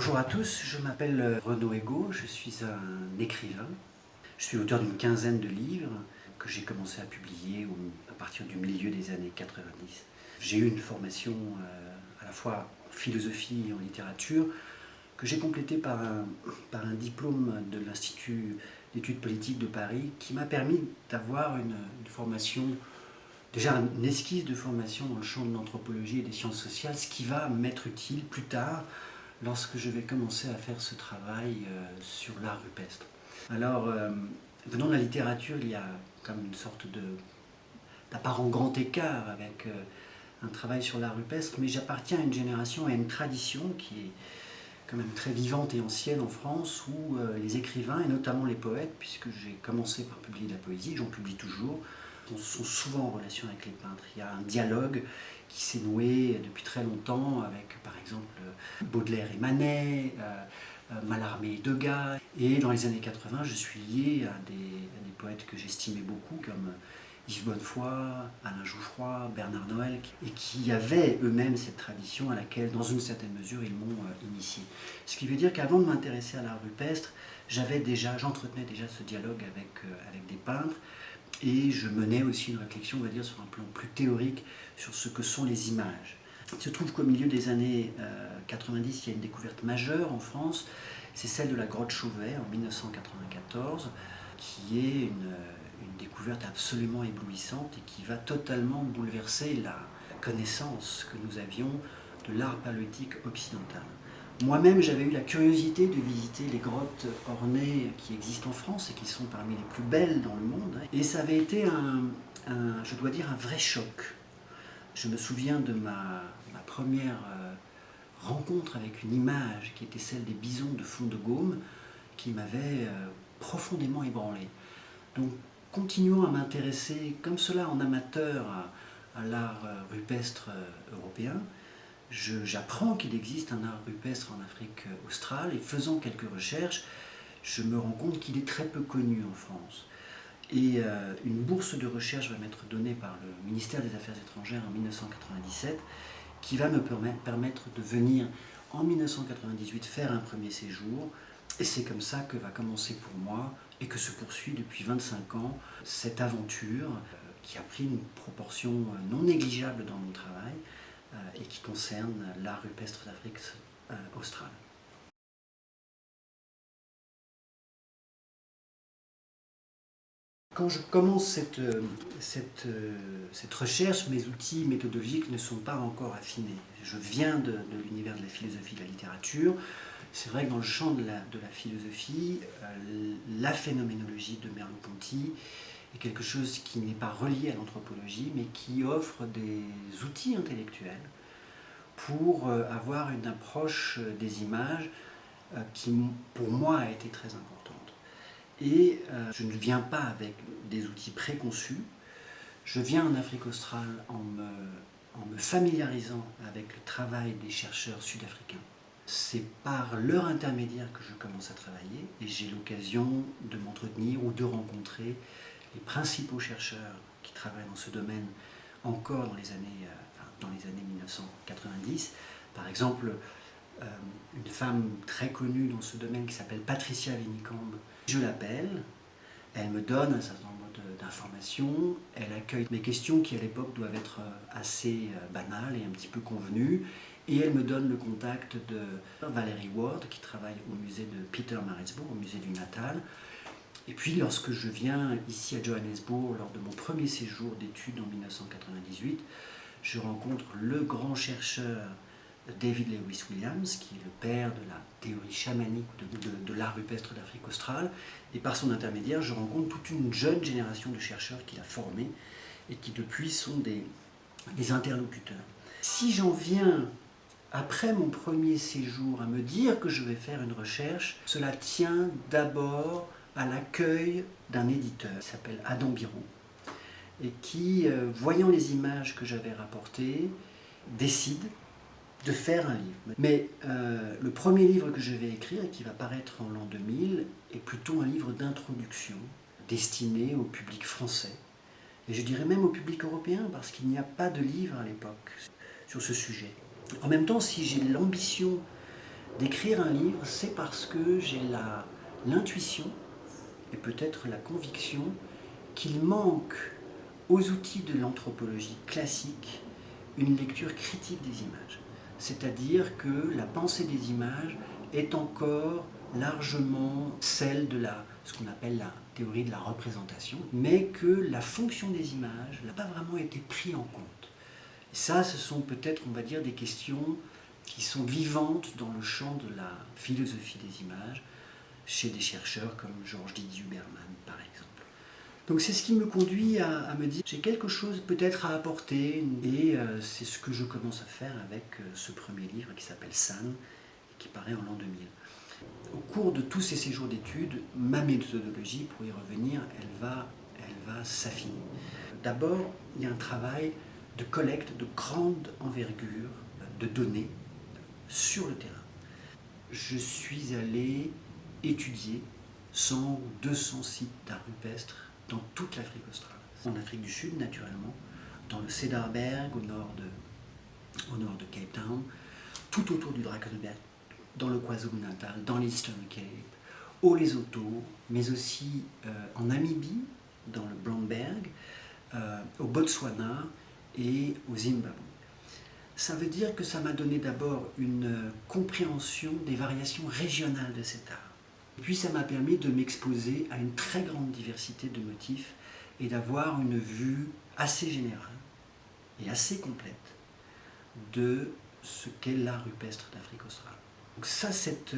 Bonjour à tous, je m'appelle Renaud Ego, je suis un écrivain. Je suis l'auteur d'une quinzaine de livres que j'ai commencé à publier à partir du milieu des années 90. J'ai eu une formation à la fois en philosophie et en littérature que j'ai complétée par un diplôme de l'Institut d'études politiques de Paris qui m'a permis d'avoir une formation, déjà une esquisse de formation dans le champ de l'anthropologie et des sciences sociales, ce qui va m'être utile plus tard lorsque je vais commencer à faire ce travail sur l'art rupestre. Alors, venant de la littérature, il y a comme une sorte d'apparent grand écart avec un travail sur l'art rupestre, mais j'appartiens à une génération et à une tradition qui est quand même très vivante et ancienne en France, où les écrivains, et notamment les poètes, puisque j'ai commencé par publier de la poésie, j'en publie toujours, sont souvent en relation avec les peintres. Il y a un dialogue qui s'est noué depuis très longtemps avec, par exemple, Baudelaire et Manet, Mallarmé et Degas. Et dans les années 80, je suis lié à des poètes que j'estimais beaucoup, comme Yves Bonnefoy, Alain Jouffroy, Bernard Noël, et qui avaient eux-mêmes cette tradition à laquelle, dans une certaine mesure, ils m'ont initié. Ce qui veut dire qu'avant de m'intéresser à l'art rupestre, j'entretenais déjà ce dialogue avec des peintres, et je menais aussi une réflexion, on va dire, sur un plan plus théorique, sur ce que sont les images. Il se trouve qu'au milieu des années 90, il y a une découverte majeure en France, c'est celle de la grotte Chauvet en 1994, qui est une découverte absolument éblouissante et qui va totalement bouleverser la connaissance que nous avions de l'art paléolithique occidental. Moi-même, j'avais eu la curiosité de visiter les grottes ornées qui existent en France et qui sont parmi les plus belles dans le monde. Et ça avait été je dois dire, un vrai choc. Je me souviens de ma première rencontre avec une image qui était celle des bisons de Font-de-Gaume qui m'avait profondément ébranlé. Donc, continuons à m'intéresser comme cela en amateur à l'art rupestre européen. J'apprends qu'il existe un art rupestre en Afrique australe et faisant quelques recherches, je me rends compte qu'il est très peu connu en France. Et une bourse de recherche va m'être donnée par le ministère des Affaires étrangères en 1997 qui va me permettre de venir en 1998 faire un premier séjour. Et c'est comme ça que va commencer pour moi, et que se poursuit depuis 25 ans, cette aventure qui a pris une proportion non négligeable dans mon travail et qui concerne l'art rupestre d'Afrique australe. Quand je commence cette recherche, mes outils méthodologiques ne sont pas encore affinés. Je viens de l'univers de la philosophie et de la littérature. C'est vrai que dans le champ de la philosophie, la phénoménologie de Merleau-Ponty est quelque chose qui n'est pas relié à l'anthropologie, mais qui offre des outils intellectuels pour avoir une approche des images qui, pour moi, a été très importante. Et je ne viens pas avec des outils préconçus, je viens en Afrique australe en me familiarisant avec le travail des chercheurs sud-africains. C'est par leur intermédiaire que je commence à travailler et j'ai l'occasion de m'entretenir ou de rencontrer les principaux chercheurs qui travaillent dans ce domaine encore dans les années 1990. Par exemple, une femme très connue dans ce domaine qui s'appelle Patricia Wynnekamp. Je l'appelle, elle me donne un certain nombre d'informations, elle accueille mes questions qui à l'époque doivent être assez banales et un petit peu convenues, et elle me donne le contact de Valérie Ward qui travaille au musée de Pietermaritzburg, au musée du Natal. Et puis lorsque je viens ici à Johannesburg lors de mon premier séjour d'études en 1998, je rencontre le grand chercheur David Lewis Williams, qui est le père de la théorie chamanique de l'art rupestre d'Afrique australe, et par son intermédiaire, je rencontre toute une jeune génération de chercheurs qu'il a formés et qui depuis sont des interlocuteurs. Si j'en viens, après mon premier séjour, à me dire que je vais faire une recherche, cela tient d'abord à l'accueil d'un éditeur qui s'appelle Adam Birou, et qui, voyant les images que j'avais rapportées, décide de faire un livre. Mais le premier livre que je vais écrire, et qui va paraître en l'an 2000, est plutôt un livre d'introduction, destiné au public français, et je dirais même au public européen, parce qu'il n'y a pas de livre à l'époque sur ce sujet. En même temps, si j'ai l'ambition D'écrire un livre, c'est parce que j'ai l'intuition et peut-être la conviction qu'il manque aux outils de l'anthropologie classique une lecture critique des images. C'est-à-dire que la pensée des images est encore largement celle de ce qu'on appelle la théorie de la représentation, mais que la fonction des images n'a pas vraiment été prise en compte. Et ça, ce sont peut-être, on va dire, des questions qui sont vivantes dans le champ de la philosophie des images, chez des chercheurs comme Georges Didier Huberman, par exemple. Donc c'est ce qui me conduit à me dire, j'ai quelque chose peut-être à apporter, et c'est ce que je commence à faire avec ce premier livre qui s'appelle San, qui paraît en l'an 2000. Au cours de tous ces séjours d'études, ma méthodologie, pour y revenir, elle va s'affiner. D'abord, il y a un travail de collecte de grande envergure de données sur le terrain. Je suis allé étudier 100 ou 200 sites d'art rupestre dans toute l'Afrique australe. En Afrique du Sud, naturellement, dans le Cederberg, au nord de Cape Town, tout autour du Drakensberg, dans le KwaZulu-Natal, dans l'Eastern Cape, au Lesotho, mais aussi en Namibie, dans le Bromberg, au Botswana et au Zimbabwe. Ça veut dire que ça m'a donné d'abord une compréhension des variations régionales de cet art. Puis ça m'a permis de m'exposer à une très grande diversité de motifs et d'avoir une vue assez générale et assez complète de ce qu'est l'art rupestre d'Afrique australe. Donc ça, cette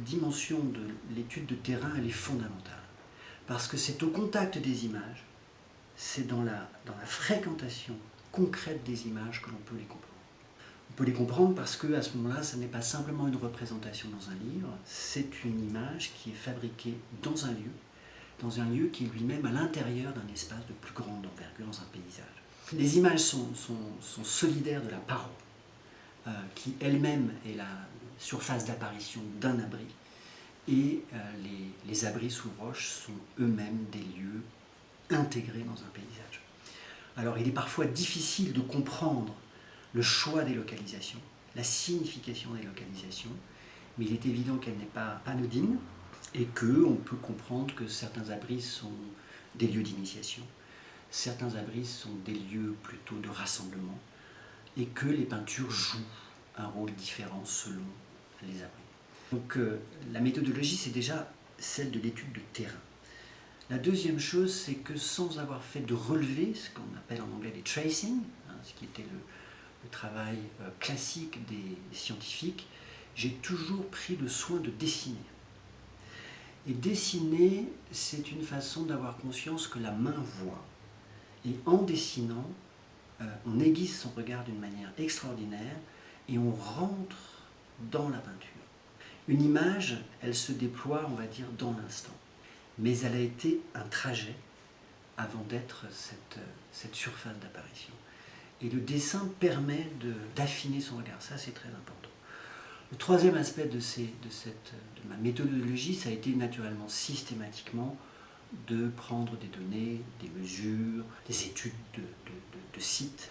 dimension de l'étude de terrain, elle est fondamentale. Parce que c'est au contact des images, c'est dans la fréquentation concrète des images que l'on peut les comprendre. On peut les comprendre parce qu'à ce moment-là, ce n'est pas simplement une représentation dans un livre, c'est une image qui est fabriquée dans un lieu qui est lui-même à l'intérieur d'un espace de plus grande envergure, dans un paysage. Les images sont solidaires de la paroi, qui elle-même est la surface d'apparition d'un abri, et les abris sous roche sont eux-mêmes des lieux intégrés dans un paysage. Alors il est parfois difficile de comprendre le choix des localisations, la signification des localisations, mais il est évident qu'elle n'est pas anodine et qu'on peut comprendre que certains abris sont des lieux d'initiation, certains abris sont des lieux plutôt de rassemblement, et que les peintures jouent un rôle différent selon les abris. Donc la méthodologie, c'est déjà celle de l'étude de terrain. La deuxième chose, c'est que sans avoir fait de relevé, ce qu'on appelle en anglais des tracing, ce qui était le travail classique des scientifiques, j'ai toujours pris le soin de dessiner. Et dessiner, c'est une façon d'avoir conscience que la main voit. Et en dessinant, on aiguise son regard d'une manière extraordinaire et on rentre dans la peinture. Une image, elle se déploie, on va dire, dans l'instant. Mais elle a été un trajet avant d'être cette surface d'apparition. Et le dessin permet d'affiner son regard. Ça, c'est très important. Le troisième aspect de ma méthodologie, ça a été naturellement, systématiquement, de prendre des données, des mesures, des études de sites.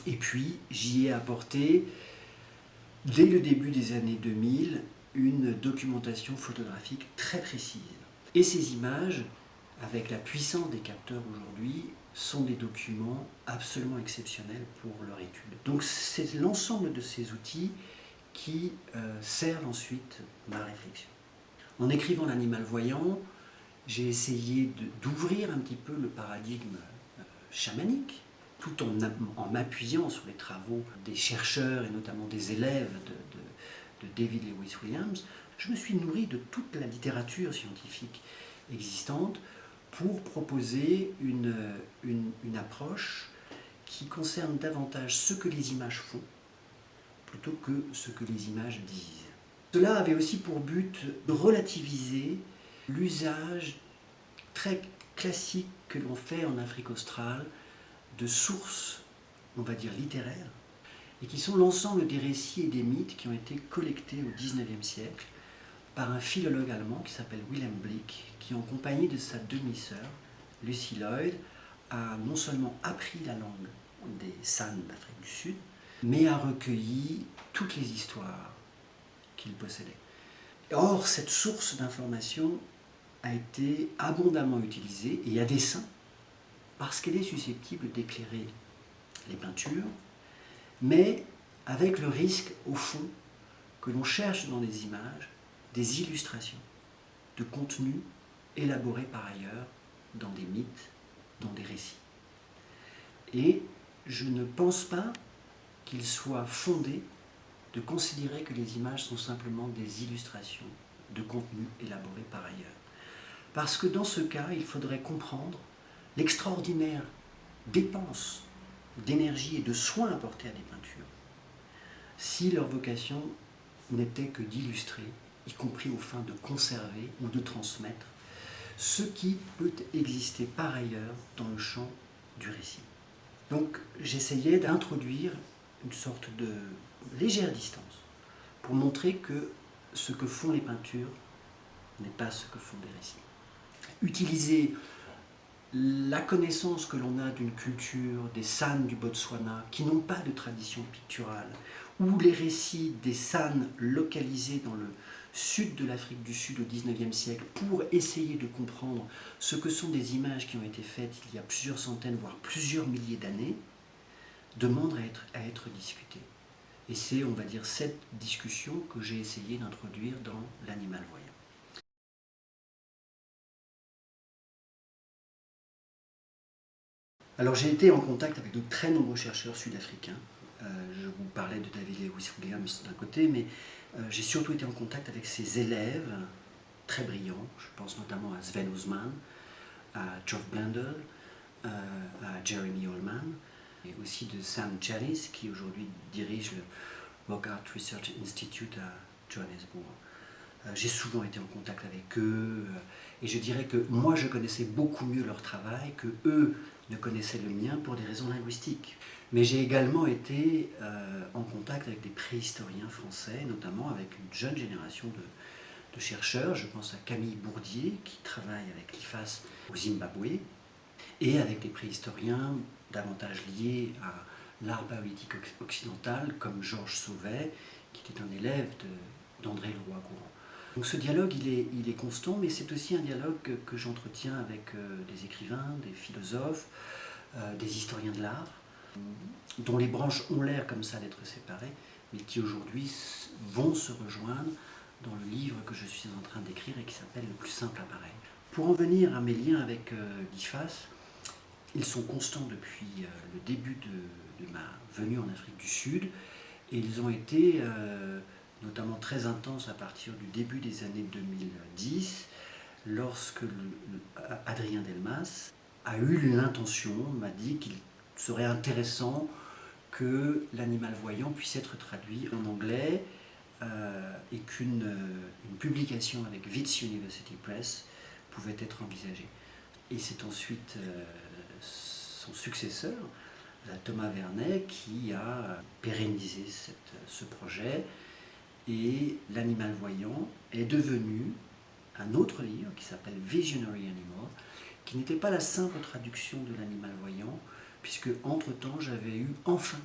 Et puis, j'y ai apporté, dès le début des années 2000, une documentation photographique très précise. Et ces images, avec la puissance des capteurs aujourd'hui, sont des documents absolument exceptionnels pour leur étude. Donc c'est l'ensemble de ces outils qui servent ensuite ma réflexion. En écrivant L'animal voyant, j'ai essayé d'ouvrir un petit peu le paradigme chamanique, tout en m'appuyant sur les travaux des chercheurs et notamment des élèves de David Lewis Williams. Je me suis nourri de toute la littérature scientifique existante pour proposer une approche qui concerne davantage ce que les images font plutôt que ce que les images disent. Cela avait aussi pour but de relativiser l'usage très classique que l'on fait en Afrique australe de sources, on va dire littéraires, et qui sont l'ensemble des récits et des mythes qui ont été collectés au XIXe siècle par un philologue allemand qui s'appelle Wilhelm Blick, qui en compagnie de sa demi-sœur, Lucy Lloyd, a non seulement appris la langue des San d'Afrique du Sud, mais a recueilli toutes les histoires qu'il possédait. Or, cette source d'information a été abondamment utilisée, et à dessein, parce qu'elle est susceptible d'éclairer les peintures, mais avec le risque, au fond, que l'on cherche dans les images des illustrations de contenus élaborés par ailleurs dans des mythes, dans des récits. Et je ne pense pas qu'il soit fondé de considérer que les images sont simplement des illustrations de contenus élaborés par ailleurs. Parce que dans ce cas, il faudrait comprendre l'extraordinaire dépense d'énergie et de soins apportés à des peintures, si leur vocation n'était que d'illustrer, y compris aux fins de conserver ou de transmettre, ce qui peut exister par ailleurs dans le champ du récit. Donc j'essayais d'introduire une sorte de légère distance pour montrer que ce que font les peintures n'est pas ce que font les récits. Utiliser la connaissance que l'on a d'une culture, des San du Botswana, qui n'ont pas de tradition picturale, ou les récits des San localisés dans le sud de l'Afrique du Sud au XIXe siècle, pour essayer de comprendre ce que sont des images qui ont été faites il y a plusieurs centaines, voire plusieurs milliers d'années, demandent à être discutées. Et c'est, on va dire, cette discussion que j'ai essayé d'introduire dans l'animal voyant. Alors j'ai été en contact avec de très nombreux chercheurs sud-africains. Je vous parlais de David Lewis-Williams d'un côté, mais j'ai surtout été en contact avec ses élèves très brillants. Je pense notamment à Sven Osman, à Geoff Blundell, à Jeremy Holman, et aussi de Sam Chalice, qui aujourd'hui dirige le Rock Art Research Institute à Johannesburg. J'ai souvent été en contact avec eux, et je dirais que moi je connaissais beaucoup mieux leur travail que eux ne connaissaient le mien pour des raisons linguistiques. Mais j'ai également été en contact avec des préhistoriens français, notamment avec une jeune génération de chercheurs. Je pense à Camille Bourdier, qui travaille avec l'IFAS au Zimbabwe, et avec des préhistoriens davantage liés à l'art paléolithique occidental, comme Georges Sauvet, qui était un élève d'André Leroy-Gourhan. Donc ce dialogue, il est constant, mais c'est aussi un dialogue que j'entretiens avec des écrivains, des philosophes, des historiens de l'art, dont les branches ont l'air comme ça d'être séparées, mais qui aujourd'hui vont se rejoindre dans le livre que je suis en train d'écrire et qui s'appelle Le plus simple appareil. Pour en venir à mes liens avec l'IFAS, ils sont constants depuis le début de ma venue en Afrique du Sud, et ils ont été notamment très intenses à partir du début des années 2010, lorsque Adrien Delmas a eu l'intention, m'a dit qu'il serait intéressant que l'animal voyant puisse être traduit en anglais et qu'une publication avec Wits University Press pouvait être envisagée. Et c'est ensuite son successeur, Thomas Vernet, qui a pérennisé ce projet, et l'animal voyant est devenu un autre livre qui s'appelle Visionary Animal, qui n'était pas la simple traduction de l'animal voyant, puisque entre-temps j'avais eu enfin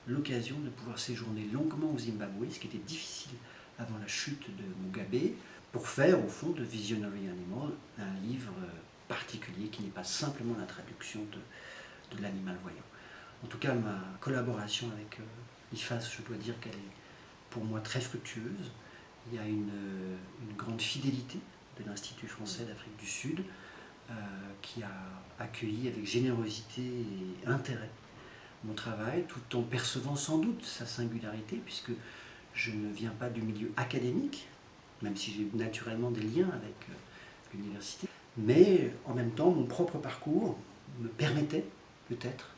l'occasion de pouvoir séjourner longuement au Zimbabwe, ce qui était difficile avant la chute de Mugabe, pour faire au fond de Visionary Animal un livre particulier qui n'est pas simplement la traduction de l'animal voyant. En tout cas, ma collaboration avec l'IFAS, je dois dire qu'elle est pour moi très fructueuse. Il y a une grande fidélité de l'Institut français d'Afrique du Sud qui a accueilli avec générosité et intérêt mon travail, tout en percevant sans doute sa singularité, puisque je ne viens pas du milieu académique, même si j'ai naturellement des liens avec l'université, mais en même temps, mon propre parcours me permettait peut-être,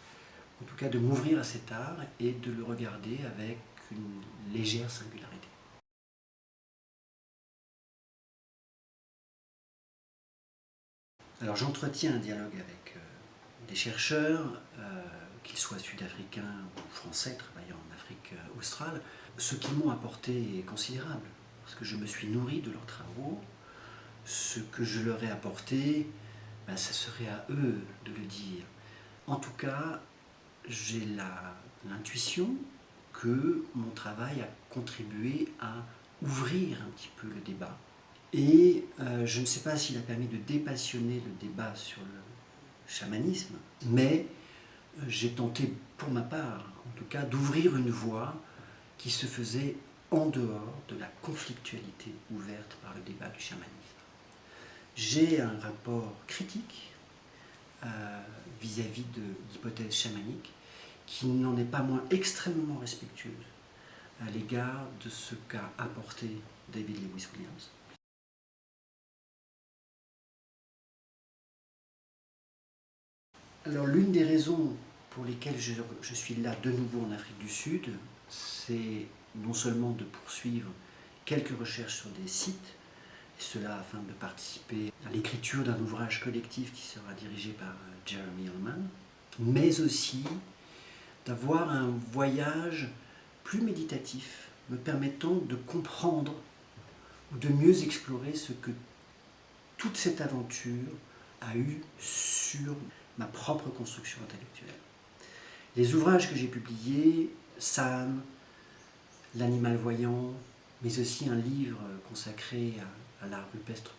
en tout cas, de m'ouvrir à cet art et de le regarder avec une légère singularité. Alors j'entretiens un dialogue avec des chercheurs, qu'ils soient sud-africains ou français, travaillant en Afrique australe. Ce qu'ils m'ont apporté est considérable, parce que je me suis nourri de leurs travaux. Ce que je leur ai apporté, ben, ça serait à eux de le dire. En tout cas, j'ai l'intuition que mon travail a contribué à ouvrir un petit peu le débat. Et je ne sais pas s'il a permis de dépassionner le débat sur le chamanisme, mais j'ai tenté, pour ma part, en tout cas, d'ouvrir une voie qui se faisait en dehors de la conflictualité ouverte par le débat du chamanisme. J'ai un rapport critique vis-à-vis de l'hypothèse chamanique qui n'en est pas moins extrêmement respectueuse à l'égard de ce qu'a apporté David Lewis Williams. Alors l'une des raisons pour lesquelles je suis là de nouveau en Afrique du Sud, c'est non seulement de poursuivre quelques recherches sur des sites, et cela afin de participer à l'écriture d'un ouvrage collectif qui sera dirigé par Jeremy Ullman, mais aussi d'avoir un voyage plus méditatif, me permettant de comprendre ou de mieux explorer ce que toute cette aventure a eu sur ma propre construction intellectuelle. Les ouvrages que j'ai publiés, Sam, L'animal voyant, mais aussi un livre consacré à l'art rupestre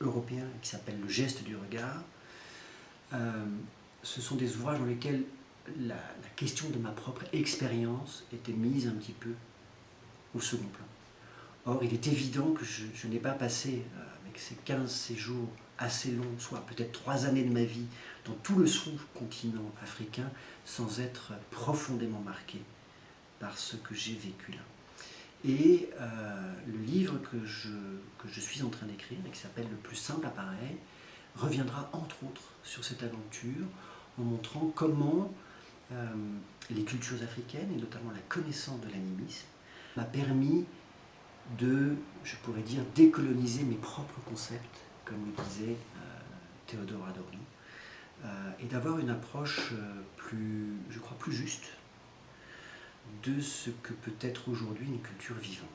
européen qui s'appelle Le geste du regard, ce sont des ouvrages dans lesquels la question de ma propre expérience était mise un petit peu au second plan. Or, il est évident que je n'ai pas passé, avec ces 15 séjours assez longs, soit peut-être 3 années de ma vie, dans tout le sous-continent africain, sans être profondément marqué par ce que j'ai vécu là. Et le livre que je suis en train d'écrire, et qui s'appelle Le plus simple appareil, reviendra entre autres sur cette aventure, en montrant comment les cultures africaines, et notamment la connaissance de l'animisme, m'a permis de, je pourrais dire, décoloniser mes propres concepts, comme le disait Théodore Adorno, et d'avoir une approche plus, je crois, plus juste de ce que peut être aujourd'hui une culture vivante.